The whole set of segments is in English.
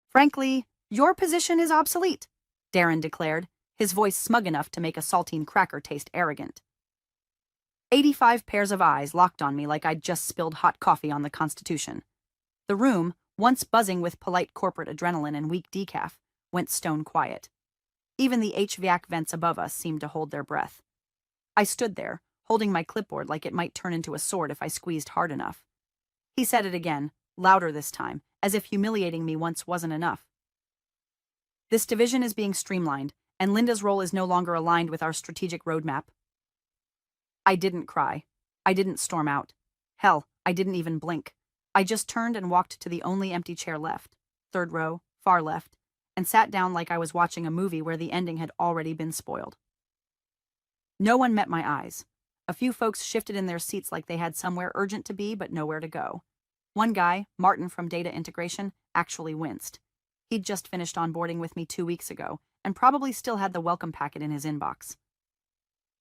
Frankly, your position is obsolete, Darren declared, his voice smug enough to make a saltine cracker taste arrogant. 85 pairs of eyes locked on me like I'd just spilled hot coffee on the Constitution. The room, once buzzing with polite corporate adrenaline and weak decaf, went stone quiet. Even the HVAC vents above us seemed to hold their breath. I stood there, holding my clipboard like it might turn into a sword if I squeezed hard enough. He said it again, louder this time, as if humiliating me once wasn't enough. This division is being streamlined, and Linda's role is no longer aligned with our strategic roadmap. I didn't cry. I didn't storm out. Hell, I didn't even blink. I just turned and walked to the only empty chair left, third row, far left, and sat down like I was watching a movie where the ending had already been spoiled. No one met my eyes. A few folks shifted in their seats like they had somewhere urgent to be but nowhere to go. One guy, Martin from Data Integration, actually winced. He'd just finished onboarding with me 2 weeks ago and probably still had the welcome packet in his inbox.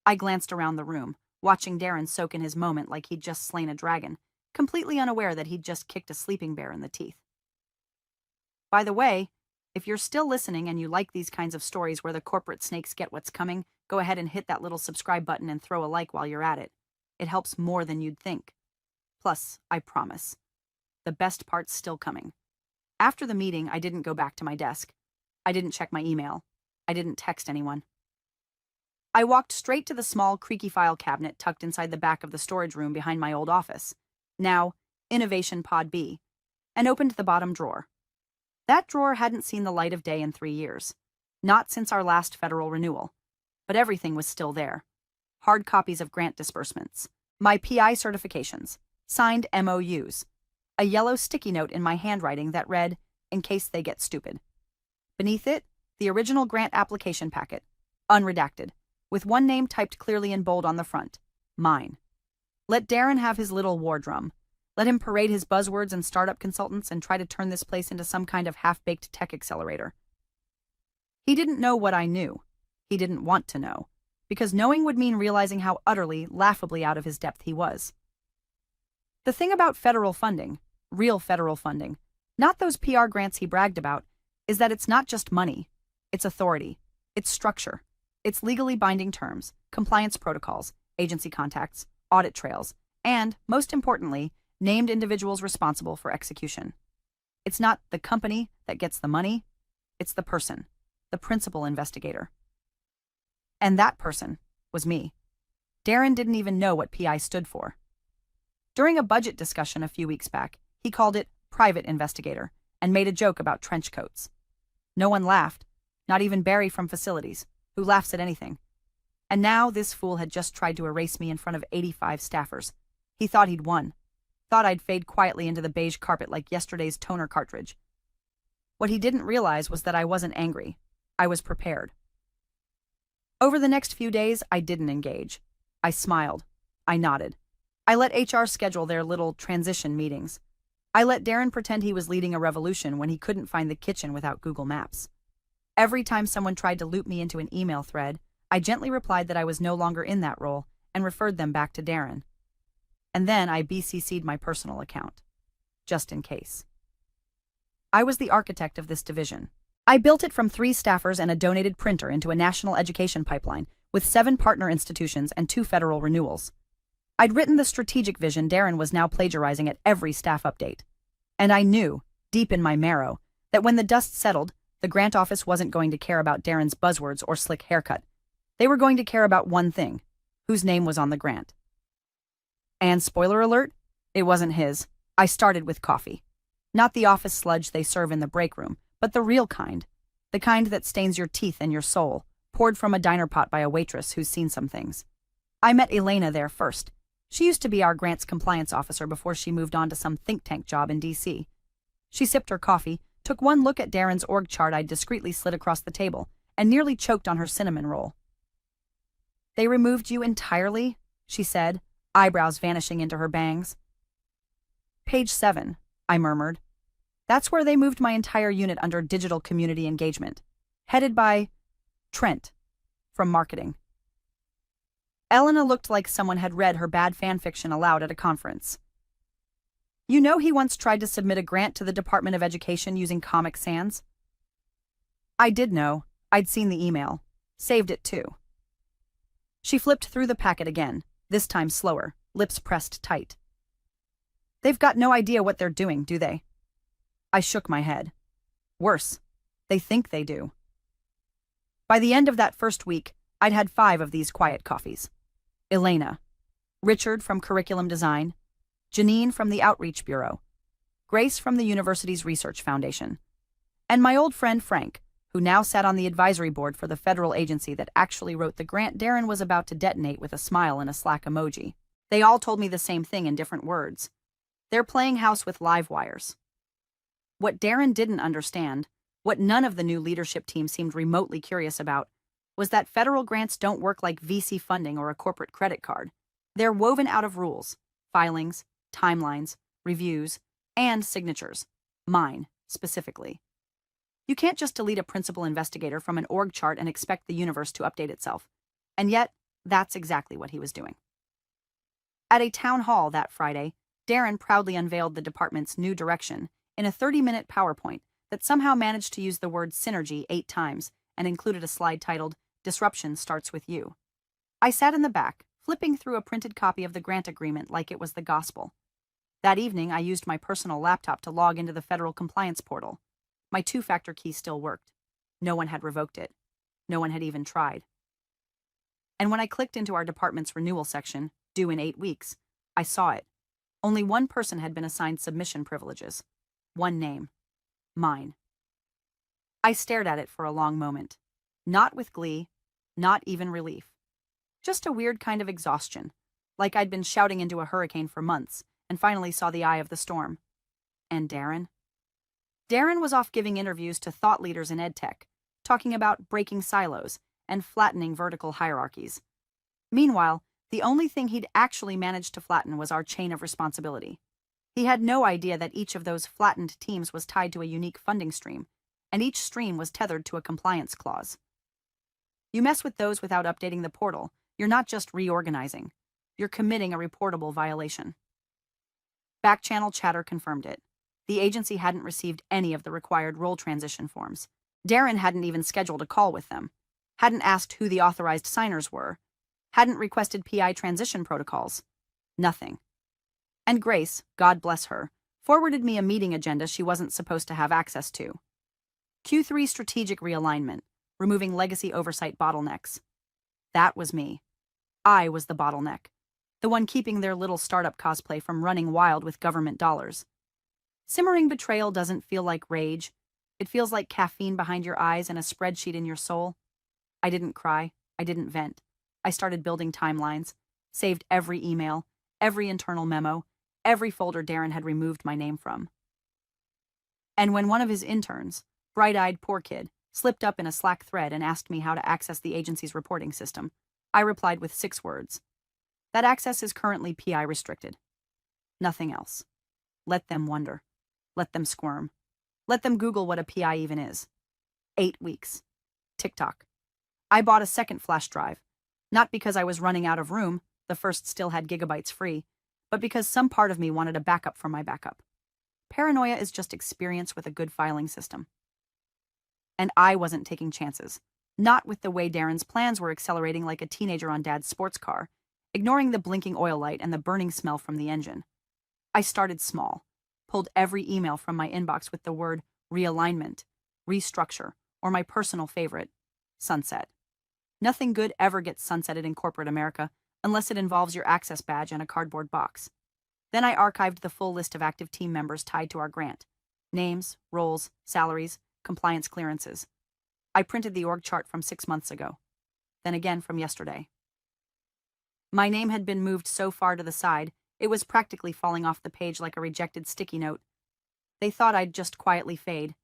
I glanced around the room, watching Darren soak in his moment like he'd just slain a dragon, completely unaware that he'd just kicked a sleeping bear in the teeth. By the way, if you're still listening and you like these kinds of stories where the corporate snakes get what's coming, go ahead and hit that little subscribe button and throw a like while you're at it. It helps more than you'd think. Plus, I promise, the best part's still coming. After the meeting, I didn't go back to my desk. I didn't check my email. I didn't text anyone. I walked straight to the small, creaky file cabinet tucked inside the back of the storage room behind my old office, now Innovation Pod B, and opened the bottom drawer. That drawer hadn't seen the light of day in 3 years, not since our last federal renewal, but everything was still there. Hard copies of grant disbursements, my PI certifications, signed MOUs, a yellow sticky note in my handwriting that read, "In case they get stupid." Beneath it, the original grant application packet, unredacted, with one name typed clearly in bold on the front, mine. Let Darren have his little war drum. Let him parade his buzzwords and startup consultants and try to turn this place into some kind of half-baked tech accelerator. He didn't know what I knew. He didn't want to know, because knowing would mean realizing how utterly, laughably out of his depth he was. The thing about federal funding, real federal funding, not those PR grants he bragged about, is that it's not just money. It's authority. It's structure. It's legally binding terms, compliance protocols, agency contacts, audit trails, and, most importantly, named individuals responsible for execution. It's not the company that gets the money, it's the person, the principal investigator. And that person was me. Darren didn't even know what PI stood for. During a budget discussion a few weeks back, he called it private investigator and made a joke about trench coats. No one laughed, not even Barry from facilities, who laughs at anything. And now this fool had just tried to erase me in front of 85 staffers. He thought he'd won. Thought I'd fade quietly into the beige carpet like yesterday's toner cartridge. What he didn't realize was that I wasn't angry. I was prepared. Over the next few days, I didn't engage. I smiled. I nodded. I let HR schedule their little transition meetings. I let Darren pretend he was leading a revolution when he couldn't find the kitchen without Google Maps. Every time someone tried to loop me into an email thread, I gently replied that I was no longer in that role and referred them back to Darren. And then I BCC'd my personal account, just in case. I was the architect of this division. I built it from 3 staffers and a donated printer into a national education pipeline with 7 partner institutions and 2 federal renewals. I'd written the strategic vision Darren was now plagiarizing at every staff update. And I knew, deep in my marrow, that when the dust settled, the grant office wasn't going to care about Darren's buzzwords or slick haircut. They were going to care about one thing, whose name was on the grant. And spoiler alert, it wasn't his. I started with coffee. Not the office sludge they serve in the break room, but the real kind. The kind that stains your teeth and your soul, poured from a diner pot by a waitress who's seen some things. I met Elena there first. She used to be our grants compliance officer before she moved on to some think tank job in D.C. She sipped her coffee, took one look at Darren's org chart I'd discreetly slid across the table, and nearly choked on her cinnamon roll. "They removed you entirely?" she said, eyebrows vanishing into her bangs. "Page 7, I murmured. "That's where they moved my entire unit under digital community engagement, headed by Trent, from marketing." Elena looked like someone had read her bad fan fiction aloud at a conference. You know he once tried to submit a grant to the Department of Education using Comic Sans? I did know. I'd seen the email. Saved it too. She flipped through the packet again, this time slower, lips pressed tight. They've got no idea what they're doing, do they? I shook my head. Worse, they think they do. By the end of that first week, I'd had 5 of these quiet coffees. Elena, Richard from Curriculum Design, Janine from the Outreach Bureau, Grace from the university's Research Foundation, and my old friend Frank, who now sat on the advisory board for the federal agency that actually wrote the grant Darren was about to detonate with a smile and a Slack emoji. They all told me the same thing in different words. They're playing house with live wires. What Darren didn't understand, what none of the new leadership team seemed remotely curious about, was that federal grants don't work like VC funding or a corporate credit card. They're woven out of rules, filings, timelines, reviews, and signatures. Mine, specifically. You can't just delete a principal investigator from an org chart and expect the universe to update itself. And yet, that's exactly what he was doing. At a town hall that Friday, Darren proudly unveiled the department's new direction in a 30-minute PowerPoint that somehow managed to use the word synergy 8 times and included a slide titled, "Disruption Starts With You." I sat in the back, flipping through a printed copy of the grant agreement like it was the gospel. That evening, I used my personal laptop to log into the federal compliance portal. My 2-factor key still worked. No one had revoked it. No one had even tried. And when I clicked into our department's renewal section, due in 8 weeks, I saw it. Only one person had been assigned submission privileges. One name. Mine. I stared at it for a long moment. Not with glee, not even relief. Just a weird kind of exhaustion, like I'd been shouting into a hurricane for months and finally saw the eye of the storm. And Darren? Darren was off giving interviews to thought leaders in edtech, talking about breaking silos and flattening vertical hierarchies. Meanwhile, the only thing he'd actually managed to flatten was our chain of responsibility. He had no idea that each of those flattened teams was tied to a unique funding stream, and each stream was tethered to a compliance clause. You mess with those without updating the portal, you're not just reorganizing, you're committing a reportable violation. Back-channel chatter confirmed it. The agency hadn't received any of the required role transition forms. Darren hadn't even scheduled a call with them, hadn't asked who the authorized signers were, hadn't requested PI transition protocols. Nothing. And Grace, God bless her, forwarded me a meeting agenda she wasn't supposed to have access to. Q3 strategic realignment, removing legacy oversight bottlenecks. That was me. I was the bottleneck, the one keeping their little startup cosplay from running wild with government dollars. Simmering betrayal doesn't feel like rage. It feels like caffeine behind your eyes and a spreadsheet in your soul. I didn't cry. I didn't vent. I started building timelines, saved every email, every internal memo, every folder Darren had removed my name from. And when one of his interns, bright-eyed poor kid, slipped up in a Slack thread and asked me how to access the agency's reporting system, I replied with 6 words. That access is currently PI restricted. Nothing else. Let them wonder. Let them squirm. Let them Google what a PI even is. 8 weeks. TikTok. I bought a second flash drive, not because I was running out of room, the first still had gigabytes free, but because some part of me wanted a backup for my backup. Paranoia is just experience with a good filing system. And I wasn't taking chances, not with the way Darren's plans were accelerating like a teenager on Dad's sports car, ignoring the blinking oil light and the burning smell from the engine. I started small, pulled every email from my inbox with the word realignment, restructure, or my personal favorite, sunset. Nothing good ever gets sunsetted in corporate America unless it involves your access badge and a cardboard box. Then I archived the full list of active team members tied to our grant. Names, roles, salaries, compliance clearances. I printed the org chart from 6 months ago. Then again from yesterday. My name had been moved so far to the side, it was practically falling off the page like a rejected sticky note. They thought I'd just quietly fade,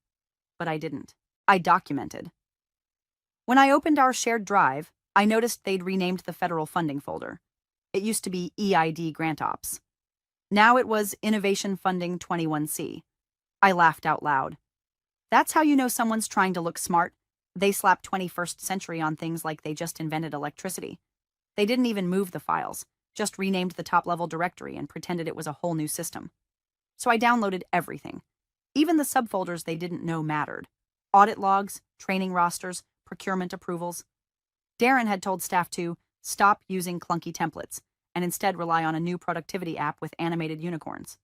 but I didn't. I documented. When I opened our shared drive, I noticed they'd renamed the federal funding folder. It used to be EID Grant Ops. Now it was Innovation Funding 21C. I laughed out loud. That's how you know someone's trying to look smart. They slap 21st century on things like they just invented electricity. They didn't even move the files, just renamed the top-level directory and pretended it was a whole new system. So I downloaded everything, even the subfolders they didn't know mattered. Audit logs, training rosters, procurement approvals. Darren had told staff to stop using clunky templates and instead rely on a new productivity app with animated unicorns.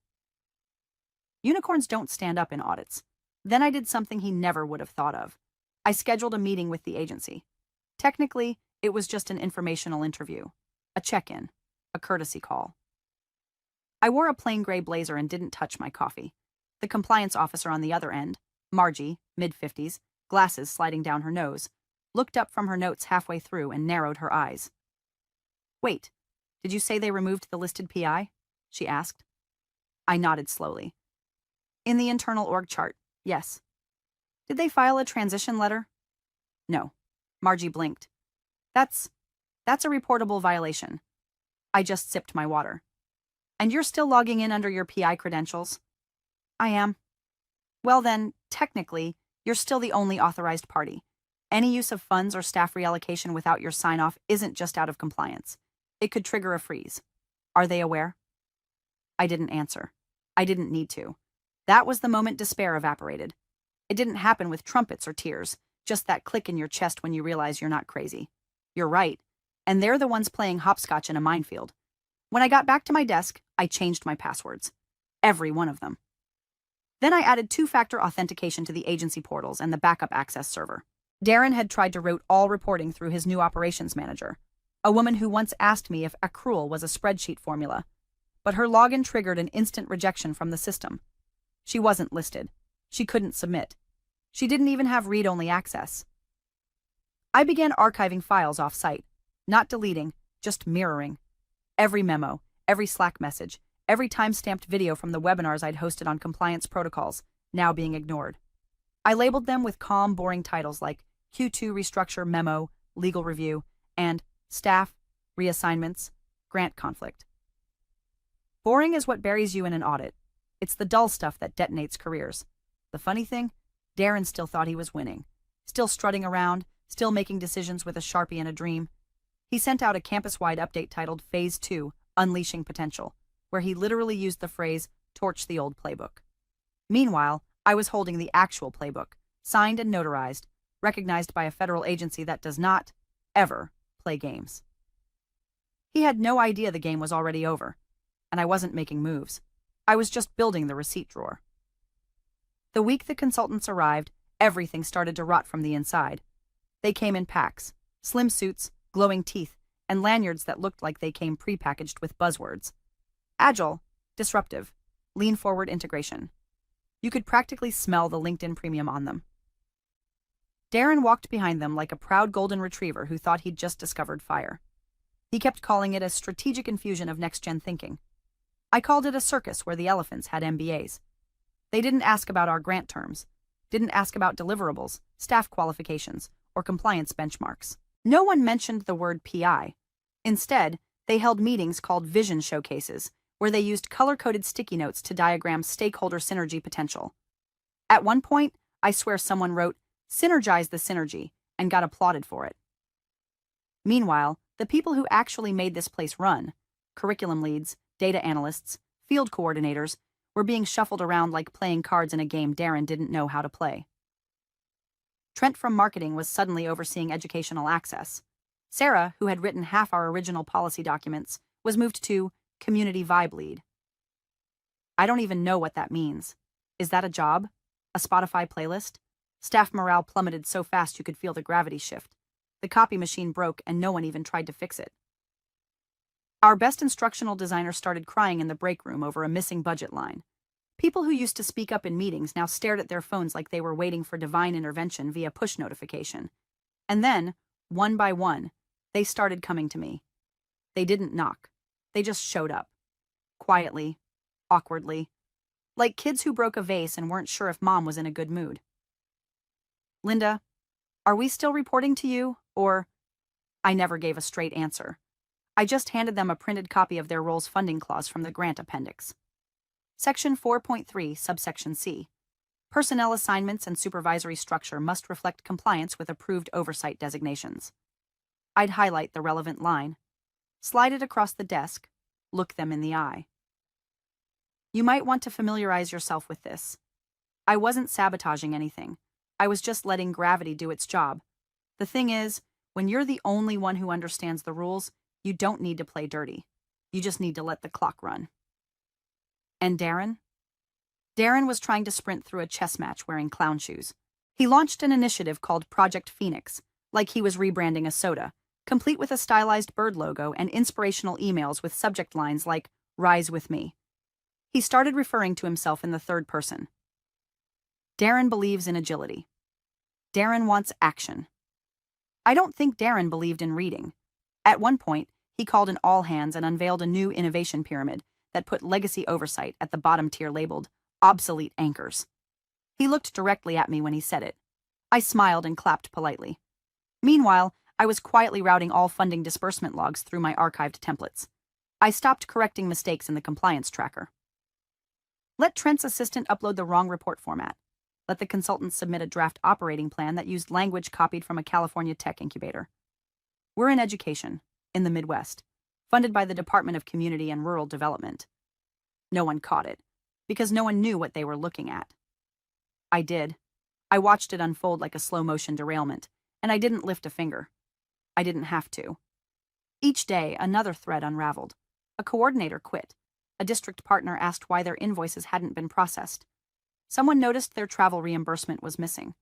Unicorns don't stand up in audits. Then I did something he never would have thought of. I scheduled a meeting with the agency. Technically, it was just an informational interview, a check-in, a courtesy call. I wore a plain gray blazer and didn't touch my coffee. The compliance officer on the other end, Margie, mid-50s, glasses sliding down her nose, looked up from her notes halfway through and narrowed her eyes. "Wait, did you say they removed the listed PI?" she asked. I nodded slowly. "In the internal org chart, yes." "Did they file a transition letter?" "No." Margie blinked. That's a reportable violation." I just sipped my water. "And you're still logging in under your PI credentials?" "I am." "Well then, technically, you're still the only authorized party. Any use of funds or staff reallocation without your sign-off isn't just out of compliance. It could trigger a freeze. Are they aware?" I didn't answer. I didn't need to. That was the moment despair evaporated. It didn't happen with trumpets or tears, just that click in your chest when you realize you're not crazy. You're right, and they're the ones playing hopscotch in a minefield. When I got back to my desk, I changed my passwords. Every one of them. Then I added two-factor authentication to the agency portals and the backup access server. Darren had tried to route all reporting through his new operations manager, a woman who once asked me if accrual was a spreadsheet formula, but her login triggered an instant rejection from the system. She wasn't listed. She couldn't submit. She didn't even have read-only access. I began archiving files off-site, not deleting, just mirroring. Every memo, every Slack message, every time-stamped video from the webinars I'd hosted on compliance protocols, now being ignored. I labeled them with calm, boring titles like Q2 Restructure Memo, Legal Review, and Staff, Reassignments, Grant Conflict. Boring is what buries you in an audit. It's the dull stuff that detonates careers. The funny thing? Darren still thought he was winning. Still strutting around, still making decisions with a Sharpie and a dream. He sent out a campus-wide update titled Phase 2, Unleashing Potential, where he literally used the phrase, torch the old playbook. Meanwhile, I was holding the actual playbook, signed and notarized, recognized by a federal agency that does not, ever, play games. He had no idea the game was already over, and I wasn't making moves. I was just building the receipt drawer. The week the consultants arrived, everything started to rot from the inside. They came in packs, slim suits, glowing teeth, and lanyards that looked like they came prepackaged with buzzwords. Agile, disruptive, lean-forward integration. You could practically smell the LinkedIn premium on them. Darren walked behind them like a proud golden retriever who thought he'd just discovered fire. He kept calling it a strategic infusion of next-gen thinking. I called it a circus where the elephants had MBAs. They didn't ask about our grant terms, didn't ask about deliverables, staff qualifications, or compliance benchmarks. No one mentioned the word PI. Instead, they held meetings called vision showcases, where they used color-coded sticky notes to diagram stakeholder synergy potential. At one point, I swear someone wrote, "Synergize the synergy," and got applauded for it. Meanwhile, the people who actually made this place run, curriculum leads, data analysts, field coordinators, were being shuffled around like playing cards in a game Darren didn't know how to play. Trent from marketing was suddenly overseeing educational access. Sarah, who had written half our original policy documents, was moved to community vibe lead. I don't even know what that means. Is that a job? A Spotify playlist? Staff morale plummeted so fast you could feel the gravity shift. The copy machine broke and no one even tried to fix it. Our best instructional designer started crying in the break room over a missing budget line. People who used to speak up in meetings now stared at their phones like they were waiting for divine intervention via push notification. And then, one by one, they started coming to me. They didn't knock. They just showed up. Quietly, awkwardly, like kids who broke a vase and weren't sure if mom was in a good mood. "Linda, are we still reporting to you, or—" I never gave a straight answer. I just handed them a printed copy of their role's funding clause from the grant appendix. Section 4.3, subsection C. Personnel assignments and supervisory structure must reflect compliance with approved oversight designations. I'd highlight the relevant line, slide it across the desk, look them in the eye. You might want to familiarize yourself with this. I wasn't sabotaging anything. I was just letting gravity do its job. The thing is, when you're the only one who understands the rules, you don't need to play dirty. You just need to let the clock run. And Darren? Darren was trying to sprint through a chess match wearing clown shoes. He launched an initiative called Project Phoenix, like he was rebranding a soda, complete with a stylized bird logo and inspirational emails with subject lines like, "Rise with me." He started referring to himself in the third person. Darren believes in agility. Darren wants action. I don't think Darren believed in reading. At one point, he called an all-hands and unveiled a new innovation pyramid that put legacy oversight at the bottom tier labeled Obsolete Anchors. He looked directly at me when he said it. I smiled and clapped politely. Meanwhile, I was quietly routing all funding disbursement logs through my archived templates. I stopped correcting mistakes in the compliance tracker. Let Trent's assistant upload the wrong report format. Let the consultant submit a draft operating plan that used language copied from a California tech incubator. We're in education, in the Midwest, funded by the Department of Community and Rural Development. No one caught it, because no one knew what they were looking at. I did. I watched it unfold like a slow-motion derailment, and I didn't lift a finger. I didn't have to. Each day, another thread unraveled. A coordinator quit. A district partner asked why their invoices hadn't been processed. Someone noticed their travel reimbursement was missing.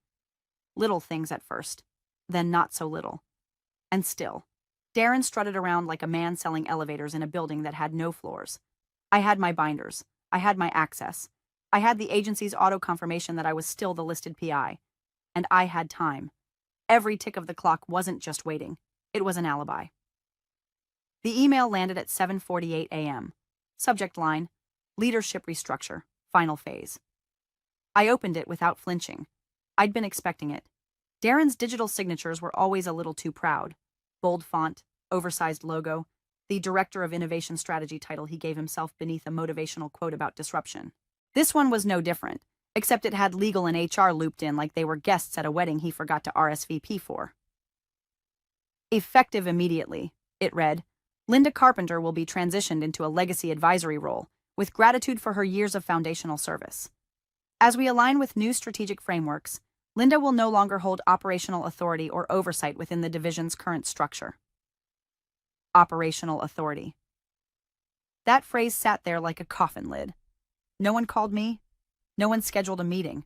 Little things at first, then not so little. And still, Darren strutted around like a man selling elevators in a building that had no floors. I had my binders. I had my access. I had the agency's auto-confirmation that I was still the listed PI. And I had time. Every tick of the clock wasn't just waiting. It was an alibi. The email landed at 7:48 a.m. Subject line, Leadership Restructure, Final Phase. I opened it without flinching. I'd been expecting it. Darren's digital signatures were always a little too proud. Bold font, oversized logo, the Director of Innovation Strategy title he gave himself beneath a motivational quote about disruption. This one was no different, except it had legal and HR looped in like they were guests at a wedding he forgot to RSVP for. Effective immediately, it read, Linda Carpenter will be transitioned into a legacy advisory role, with gratitude for her years of foundational service. As we align with new strategic frameworks, Linda will no longer hold operational authority or oversight within the division's current structure. Operational authority. That phrase sat there like a coffin lid. No one called me. No one scheduled a meeting.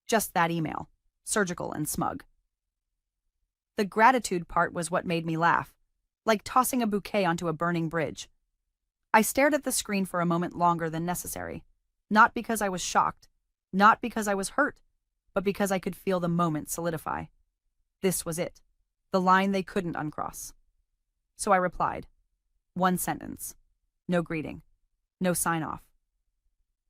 Just that email, surgical and smug. The gratitude part was what made me laugh, like tossing a bouquet onto a burning bridge. I stared at the screen for a moment longer than necessary, not because I was shocked, not because I was hurt, but because I could feel the moment solidify. This was it, the line they couldn't uncross. So I replied. One sentence. No greeting. No sign-off.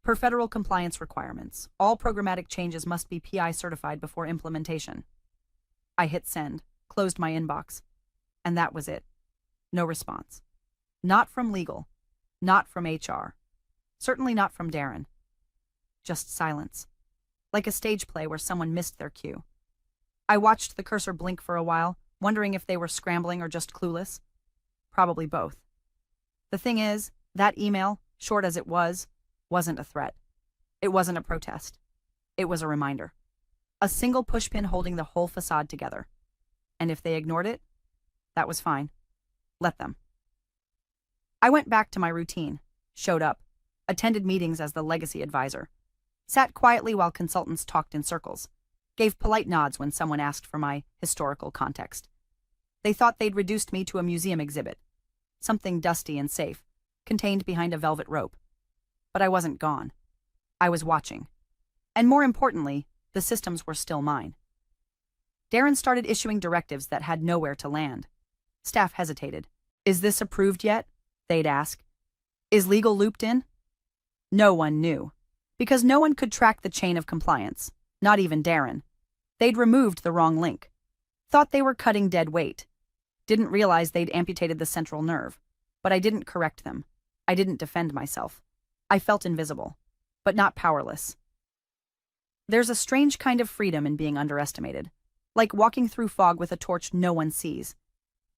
Per federal compliance requirements, all programmatic changes must be PI certified before implementation. I hit send, closed my inbox, and that was it. No response. Not from legal. Not from HR. Certainly not from Darren. Just silence. Like a stage play where someone missed their cue. I watched the cursor blink for a while, wondering if they were scrambling or just clueless. Probably both. The thing is, that email, short as it was, wasn't a threat. It wasn't a protest. It was a reminder. A single pushpin holding the whole facade together. And if they ignored it, that was fine. Let them. I went back to my routine, showed up, attended meetings as the legacy advisor, sat quietly while consultants talked in circles, gave polite nods when someone asked for my historical context. They thought they'd reduced me to a museum exhibit, something dusty and safe, contained behind a velvet rope. But I wasn't gone. I was watching. And more importantly, the systems were still mine. Darren started issuing directives that had nowhere to land. Staff hesitated. Is this approved yet? They'd ask. Is legal looped in? No one knew. Because no one could track the chain of compliance, not even Darren. They'd removed the wrong link. Thought they were cutting dead weight. Didn't realize they'd amputated the central nerve. But I didn't correct them. I didn't defend myself. I felt invisible, but not powerless. There's a strange kind of freedom in being underestimated, like walking through fog with a torch no one sees.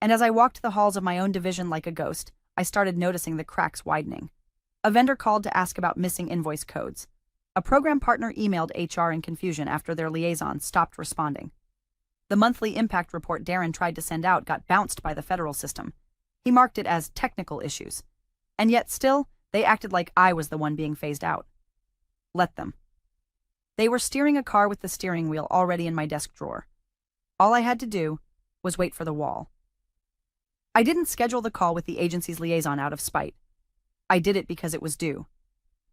And as I walked the halls of my own division like a ghost, I started noticing the cracks widening. A vendor called to ask about missing invoice codes. A program partner emailed HR in confusion after their liaison stopped responding. The monthly impact report Darren tried to send out got bounced by the federal system. He marked it as technical issues. And yet still, they acted like I was the one being phased out. Let them. They were steering a car with the steering wheel already in my desk drawer. All I had to do was wait for the wall. I didn't schedule the call with the agency's liaison out of spite. I did it because it was due.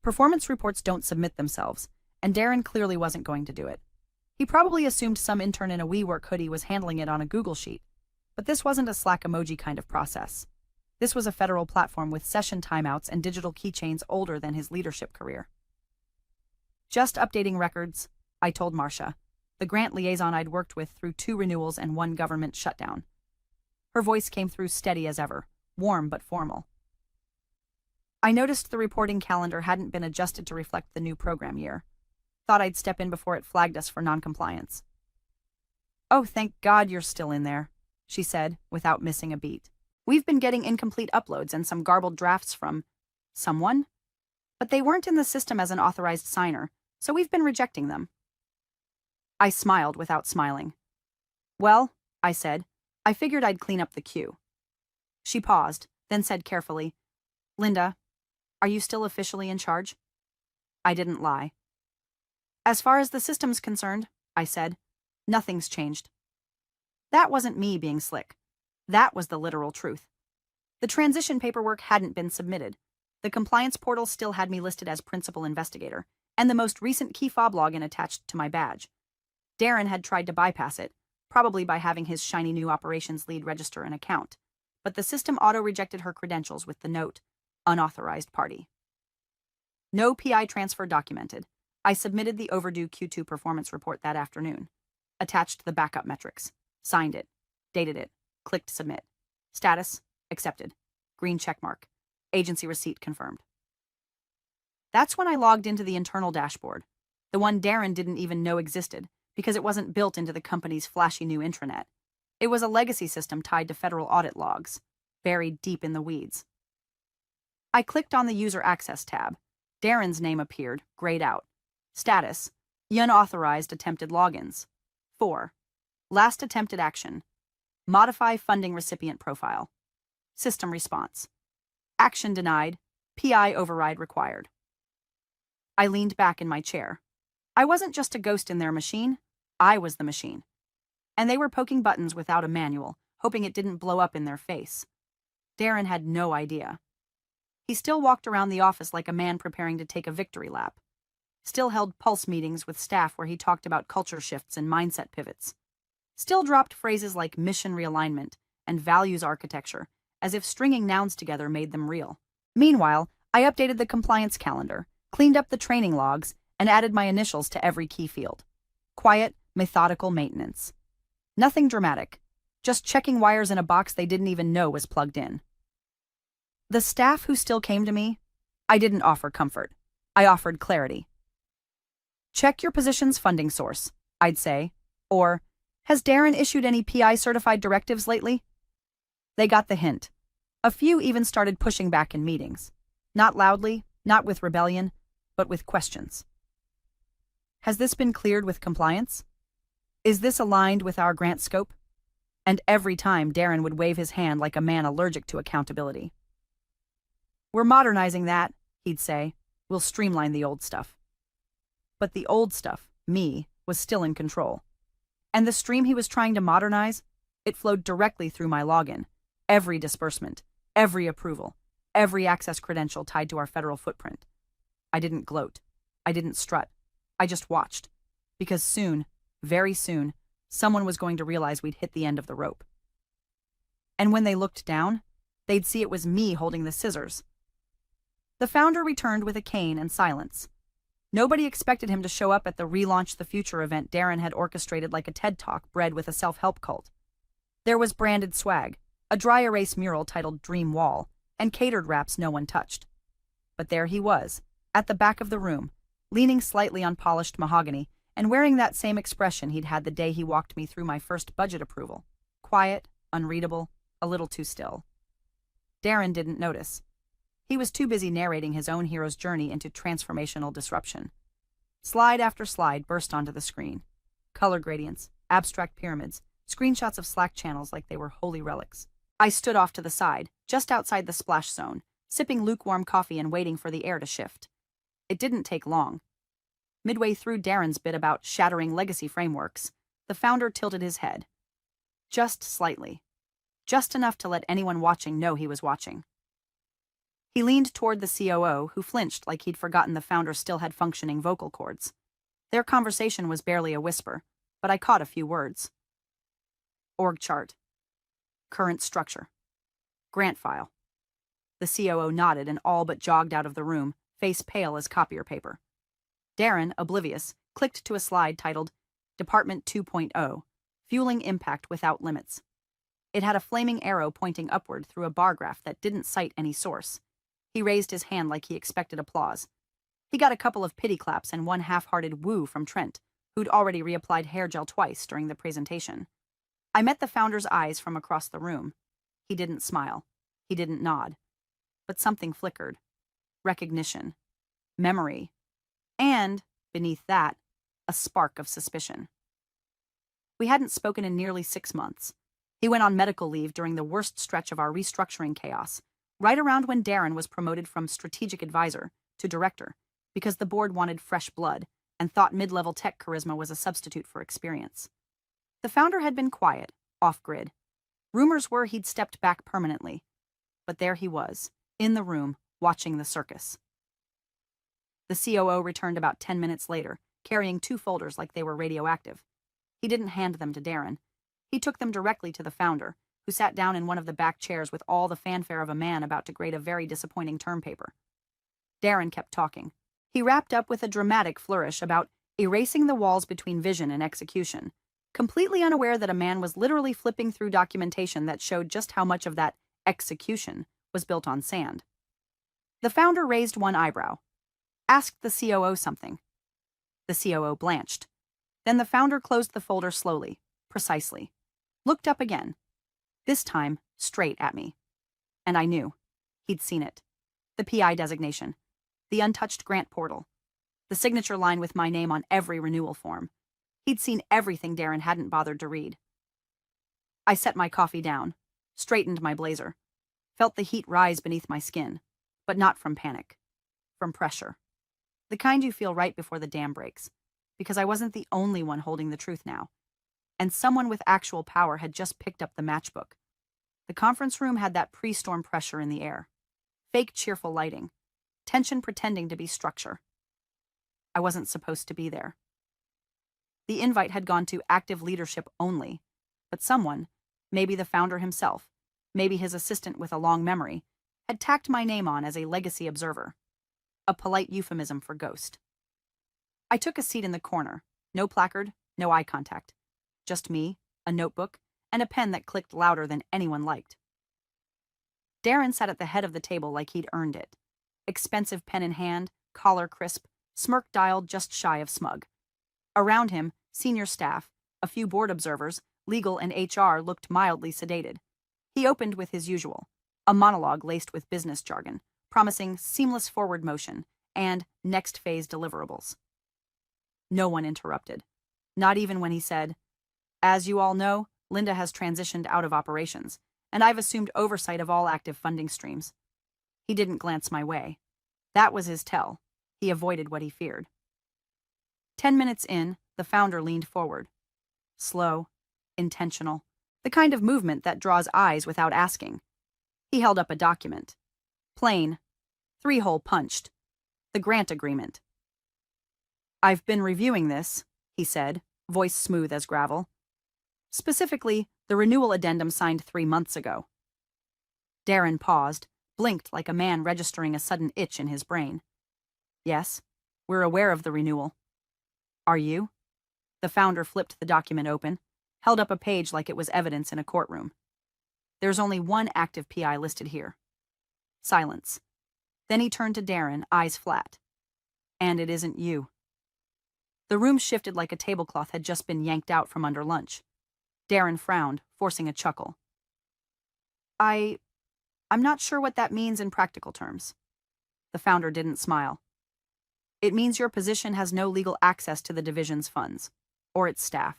Performance reports don't submit themselves, and Darren clearly wasn't going to do it. He probably assumed some intern in a WeWork hoodie was handling it on a Google sheet. But this wasn't a Slack emoji kind of process. This was a federal platform with session timeouts and digital keychains older than his leadership career. Just updating records, I told Marcia, the grant liaison I'd worked with through 2 renewals and 1 government shutdown. Her voice came through steady as ever, warm but formal. I noticed the reporting calendar hadn't been adjusted to reflect the new program year. Thought I'd step in before it flagged us for noncompliance. "Oh, thank God you're still in there," she said, without missing a beat. "We've been getting incomplete uploads and some garbled drafts from someone, but they weren't in the system as an authorized signer, so we've been rejecting them." I smiled without smiling. "Well," I said, "I figured I'd clean up the queue." She paused, then said carefully, "Linda, are you still officially in charge?" I didn't lie. "As far as the system's concerned," I said, "nothing's changed." That wasn't me being slick. That was the literal truth. The transition paperwork hadn't been submitted. The compliance portal still had me listed as principal investigator, and the most recent key fob login attached to my badge. Darren had tried to bypass it, probably by having his shiny new operations lead register an account, but the system auto-rejected her credentials with the note, "Unauthorized party." No PI transfer documented. I submitted the overdue Q2 performance report that afternoon. Attached the backup metrics. Signed it. Dated it. Clicked submit. Status, accepted. Green checkmark. Agency receipt confirmed. That's when I logged into the internal dashboard, the one Darren didn't even know existed because it wasn't built into the company's flashy new intranet. It was a legacy system tied to federal audit logs, buried deep in the weeds. I clicked on the User Access tab. Darren's name appeared, grayed out. Status, unauthorized attempted logins. 4. Last attempted action. Modify funding recipient profile. System response. Action denied. PI override required. I leaned back in my chair. I wasn't just a ghost in their machine. I was the machine. And they were poking buttons without a manual, hoping it didn't blow up in their face. Darren had no idea. He still walked around the office like a man preparing to take a victory lap. Still held pulse meetings with staff where he talked about culture shifts and mindset pivots. Still dropped phrases like mission realignment and values architecture, as if stringing nouns together made them real. Meanwhile, I updated the compliance calendar, cleaned up the training logs, and added my initials to every key field. Quiet, methodical maintenance. Nothing dramatic, just checking wires in a box they didn't even know was plugged in. The staff who still came to me, I didn't offer comfort. I offered clarity. Check your position's funding source, I'd say, or, has Darren issued any PI-certified directives lately? They got the hint. A few even started pushing back in meetings. Not loudly, not with rebellion, but with questions. Has this been cleared with compliance? Is this aligned with our grant scope? And every time Darren would wave his hand like a man allergic to accountability. We're modernizing that, he'd say. We'll streamline the old stuff. But the old stuff, me, was still in control. And the stream he was trying to modernize, it flowed directly through my login. Every disbursement, every approval, every access credential tied to our federal footprint. I didn't gloat. I didn't strut. I just watched. Because soon, very soon, someone was going to realize we'd hit the end of the rope. And when they looked down, they'd see it was me holding the scissors. The founder returned with a cane and silence. Nobody expected him to show up at the Relaunch the Future event Darren had orchestrated like a TED Talk bred with a self-help cult. There was branded swag, a dry erase mural titled Dream Wall, and catered wraps no one touched. But there he was, at the back of the room, leaning slightly on polished mahogany, and wearing that same expression he'd had the day he walked me through my first budget approval. Quiet, unreadable, a little too still. Darren didn't notice. He was too busy narrating his own hero's journey into transformational disruption. Slide after slide burst onto the screen. Color gradients, abstract pyramids, screenshots of Slack channels like they were holy relics. I stood off to the side, just outside the splash zone, sipping lukewarm coffee and waiting for the air to shift. It didn't take long. Midway through Darren's bit about shattering legacy frameworks, the founder tilted his head. Just slightly. Just enough to let anyone watching know he was watching. He leaned toward the COO, who flinched like he'd forgotten the founder still had functioning vocal cords. Their conversation was barely a whisper, but I caught a few words. Org chart. Current structure. Grant file. The COO nodded and all but jogged out of the room, face pale as copier paper. Darren, oblivious, clicked to a slide titled Department 2.0, Fueling Impact Without Limits. It had a flaming arrow pointing upward through a bar graph that didn't cite any source. He raised his hand like he expected applause. He got a couple of pity claps and one half-hearted woo from Trent, who'd already reapplied hair gel twice during the presentation. I met the founder's eyes from across the room. He didn't smile. He didn't nod. But something flickered. Recognition. Memory. And, beneath that, a spark of suspicion. We hadn't spoken in nearly 6 months. He went on medical leave during the worst stretch of our restructuring chaos, right around when Darren was promoted from strategic advisor to director, because the board wanted fresh blood and thought mid-level tech charisma was a substitute for experience. The founder had been quiet, off-grid. Rumors were he'd stepped back permanently. But there he was, in the room, watching the circus. The COO returned about 10 minutes later, carrying 2 folders like they were radioactive. He didn't hand them to Darren. He took them directly to the founder, who sat down in one of the back chairs with all the fanfare of a man about to grade a very disappointing term paper. Darren kept talking. He wrapped up with a dramatic flourish about erasing the walls between vision and execution, completely unaware that a man was literally flipping through documentation that showed just how much of that execution was built on sand. The founder raised one eyebrow, asked the COO something. The COO blanched. Then the founder closed the folder slowly, precisely, looked up again, this time straight at me. And I knew. He'd seen it. The PI designation, the untouched grant portal, the signature line with my name on every renewal form. He'd seen everything Darren hadn't bothered to read. I set my coffee down, straightened my blazer, felt the heat rise beneath my skin, but not from panic, from pressure. The kind you feel right before the dam breaks, because I wasn't the only one holding the truth now, and someone with actual power had just picked up the matchbook. The conference room had that pre-storm pressure in the air, fake cheerful lighting, tension pretending to be structure. I wasn't supposed to be there. The invite had gone to active leadership only, but someone, maybe the founder himself, maybe his assistant with a long memory, had tacked my name on as a legacy observer, a polite euphemism for ghost. I took a seat in the corner, no placard, no eye contact, just me, a notebook, and a pen that clicked louder than anyone liked. Darren sat at the head of the table like he'd earned it, expensive pen in hand, collar crisp, smirk dialed just shy of smug. Around him, senior staff, a few board observers, legal and HR looked mildly sedated. He opened with his usual, a monologue laced with business jargon, promising seamless forward motion and next phase deliverables. No one interrupted, not even when he said, "As you all know, Linda has transitioned out of operations, and I've assumed oversight of all active funding streams." He didn't glance my way. That was his tell. He avoided what he feared. 10 minutes in, the founder leaned forward. Slow, intentional, the kind of movement that draws eyes without asking. He held up a document. Plain, 3-hole punched. The grant agreement. "I've been reviewing this," he said, voice smooth as gravel. "Specifically, the renewal addendum signed 3 months ago." Darren paused, blinked like a man registering a sudden itch in his brain. "Yes, we're aware of the renewal." "Are you?" The founder flipped the document open, held up a page like it was evidence in a courtroom. "There's only one active PI listed here." Silence. Then he turned to Darren, eyes flat. "And it isn't you." The room shifted like a tablecloth had just been yanked out from under lunch. Darren frowned, forcing a chuckle. I I'm not sure what that means in practical terms. The founder didn't smile. It means your position has no legal access to the division's funds, or its staff.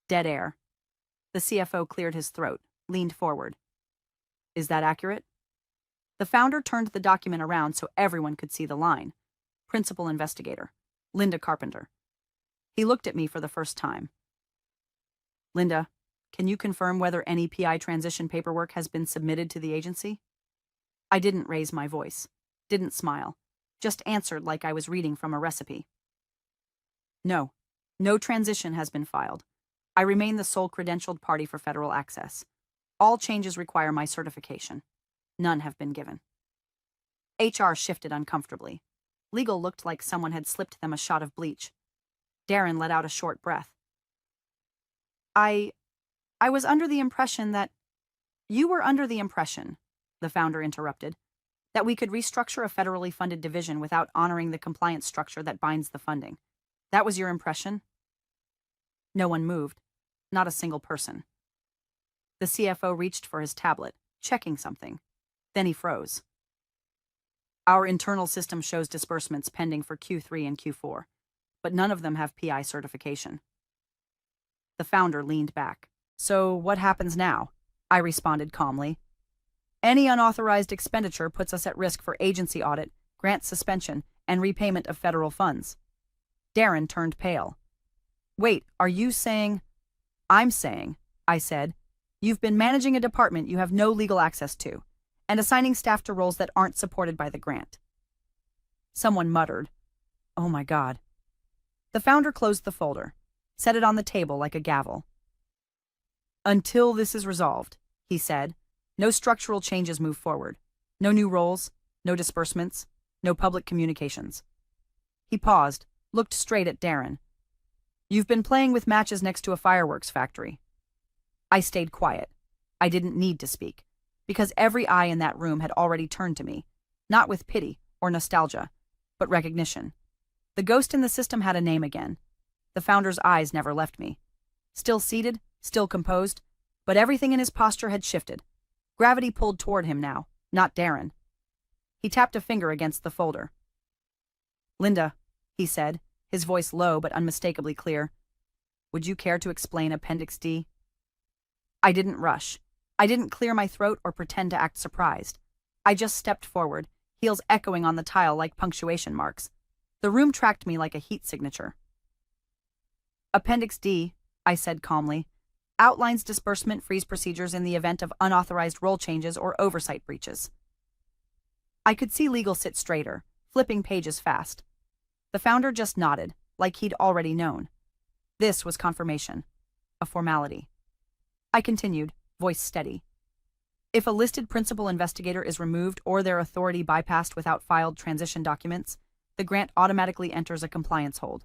Dead air. The CFO cleared his throat, leaned forward. Is that accurate? The founder turned the document around so everyone could see the line. Principal Investigator, Linda Carpenter. He looked at me for the first time. Linda, can you confirm whether any PI transition paperwork has been submitted to the agency? I didn't raise my voice, didn't smile, just answered like I was reading from a recipe. No, no transition has been filed. I remain the sole credentialed party for federal access. All changes require my certification. None have been given. HR shifted uncomfortably. Legal looked like someone had slipped them a shot of bleach. Darren let out a short breath. I was under the impression that... You were under the impression, the founder interrupted, that we could restructure a federally funded division without honoring the compliance structure that binds the funding. That was your impression? No one moved. Not a single person. The CFO reached for his tablet, checking something. Then he froze. Our internal system shows disbursements pending for Q3 and Q4, but none of them have PI certification. The founder leaned back. So what happens now? I responded calmly. Any unauthorized expenditure puts us at risk for agency audit, grant suspension, and repayment of federal funds. Darren turned pale. Wait, are you saying... I'm saying, I said, you've been managing a department you have no legal access to, and assigning staff to roles that aren't supported by the grant. Someone muttered, "Oh my God." The founder closed the folder, set it on the table like a gavel. Until this is resolved, he said, no structural changes move forward. No new roles, no disbursements, no public communications. He paused, looked straight at Darren. You've been playing with matches next to a fireworks factory. I stayed quiet. I didn't need to speak, because every eye in that room had already turned to me, not with pity or nostalgia, but recognition. The ghost in the system had a name again. The founder's eyes never left me. Still seated, still composed, but everything in his posture had shifted. Gravity pulled toward him now, not Darren. He tapped a finger against the folder. Linda, he said, his voice low but unmistakably clear, would you care to explain Appendix D? I didn't rush. I didn't clear my throat or pretend to act surprised. I just stepped forward, heels echoing on the tile like punctuation marks. The room tracked me like a heat signature. Appendix D, I said calmly, outlines disbursement freeze procedures in the event of unauthorized role changes or oversight breaches. I could see legal sit straighter, flipping pages fast. The founder just nodded, like he'd already known. This was confirmation. A formality. I continued, voice steady. If a listed principal investigator is removed or their authority bypassed without filed transition documents, the grant automatically enters a compliance hold.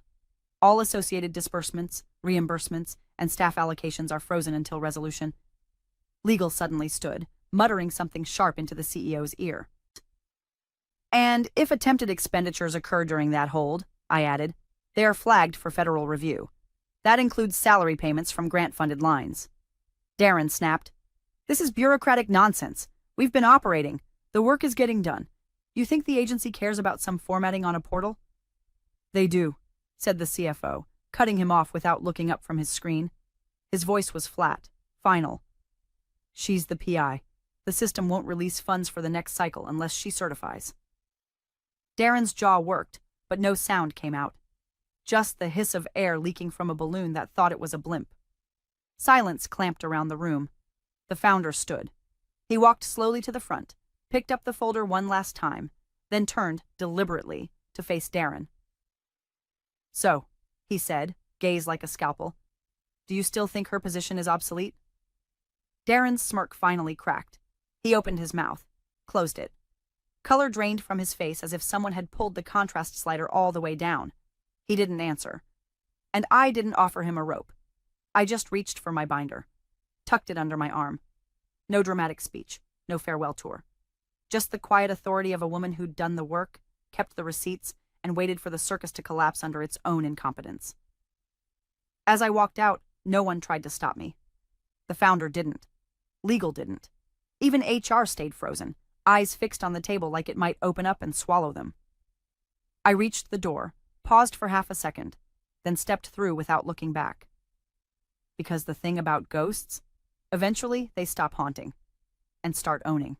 All associated disbursements, reimbursements, and staff allocations are frozen until resolution. Legal suddenly stood, muttering something sharp into the CEO's ear. And if attempted expenditures occur during that hold, I added, they are flagged for federal review. That includes salary payments from grant-funded lines. Darren snapped, This is bureaucratic nonsense. We've been operating. The work is getting done. You think the agency cares about some formatting on a portal? They do, said the CFO, cutting him off without looking up from his screen. His voice was flat, final. She's the PI. The system won't release funds for the next cycle unless she certifies. Darren's jaw worked, but no sound came out. Just the hiss of air leaking from a balloon that thought it was a blimp. Silence clamped around the room. The founder stood. He walked slowly to the front, picked up the folder one last time, then turned, deliberately, to face Darren. So, he said, gaze like a scalpel, do you still think her position is obsolete? Darren's smirk finally cracked. He opened his mouth, closed it. Color drained from his face as if someone had pulled the contrast slider all the way down. He didn't answer. And I didn't offer him a rope. I just reached for my binder, tucked it under my arm. No dramatic speech, no farewell tour. Just the quiet authority of a woman who'd done the work, kept the receipts, and waited for the circus to collapse under its own incompetence. As I walked out, no one tried to stop me. The founder didn't. Legal didn't. Even HR stayed frozen, eyes fixed on the table like it might open up and swallow them. I reached the door, paused for half a second, then stepped through without looking back. Because the thing about ghosts, eventually they stop haunting and start owning.